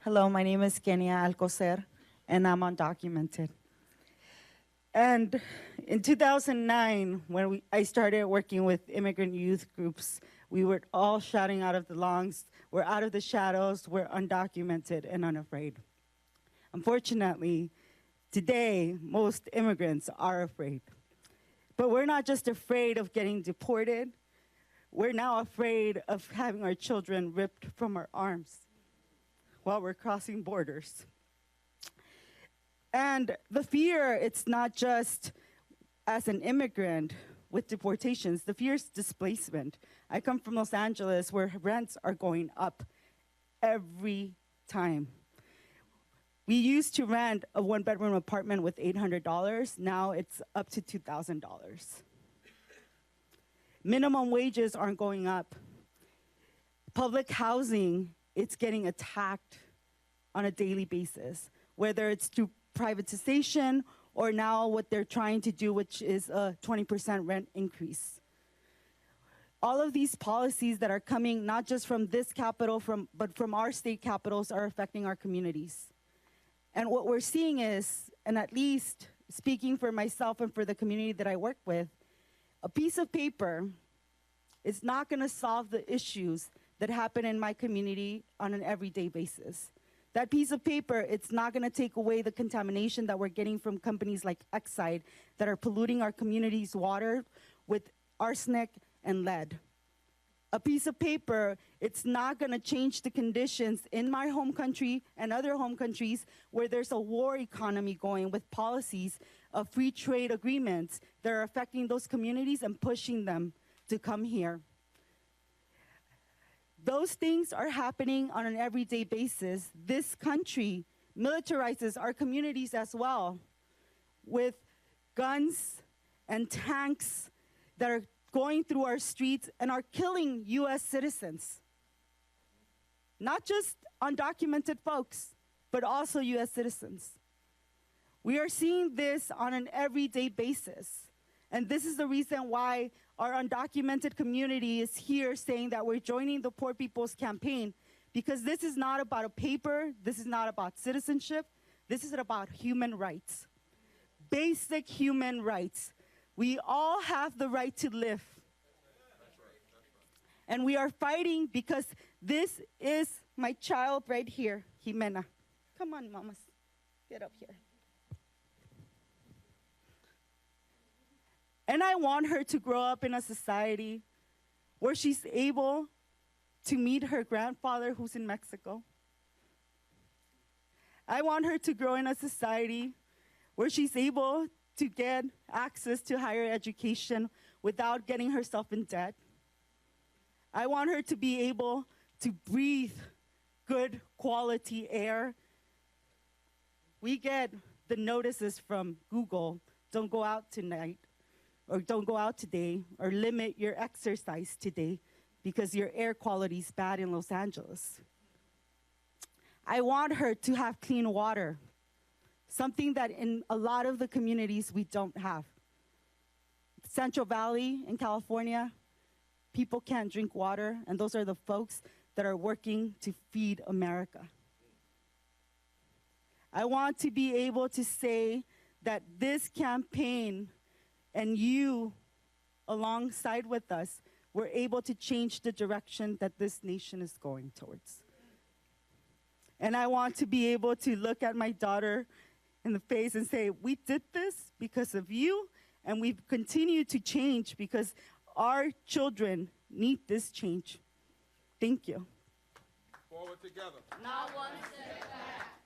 Hello, my name is Kenia Alcocer, and I'm undocumented. And in 2009, when I started working with immigrant youth groups, we were all shouting out of the lungs, we're out of the shadows, we're undocumented and unafraid. Unfortunately, today, most immigrants are afraid. But we're not just afraid of getting deported, we're now afraid of having our children ripped from our arms while we're crossing borders. And the fear, it's not just as an immigrant with deportations, the fear is displacement. I come from Los Angeles where rents are going up every time. We used to rent a one-bedroom apartment with $800. Now it's up to $2,000. Minimum wages aren't going up. Public housing, it's getting attacked on a daily basis, whether it's through privatization or now what they're trying to do, which is a 20% rent increase. All of these policies that are coming, not just from this capital, but from our state capitals, are affecting our communities. And what we're seeing is, and at least speaking for myself and for the community that I work with, a piece of paper is not gonna solve the issues that happen in my community on an everyday basis. That piece of paper, it's not gonna take away the contamination that we're getting from companies like Exide that are polluting our community's water with arsenic and lead. A piece of paper, it's not gonna change the conditions in my home country and other home countries where there's a war economy going with policies of free trade agreements that are affecting those communities and pushing them to come here. Those things are happening on an everyday basis. This country militarizes our communities as well with guns and tanks that are going through our streets and are killing US citizens. Not just undocumented folks, but also US citizens. We are seeing this on an everyday basis. And this is the reason why our undocumented community is here saying that we're joining the Poor People's Campaign, because this is not about a paper, this is not about citizenship, this is about human rights. Basic human rights. We all have the right to live. And we are fighting because this is my child right here, Jimena. Come on, mamas, get up here. And I want her to grow up in a society where she's able to meet her grandfather who's in Mexico. I want her to grow in a society where she's able to get access to higher education without getting herself in debt. I want her to be able to breathe good quality air. We get the notices from Google, don't go out tonight, or don't go out today, or limit your exercise today because your air quality is bad in Los Angeles. I want her to have clean water, something that in a lot of the communities we don't have. Central Valley in California, people can't drink water, and those are the folks that are working to feed America. I want to be able to say that this campaign and you, alongside with us, were able to change the direction that this nation is going towards. And I want to be able to look at my daughter in the face and say, we did this because of you, and we've continued to change because our children need this change. Thank you. Forward together. Not one step back.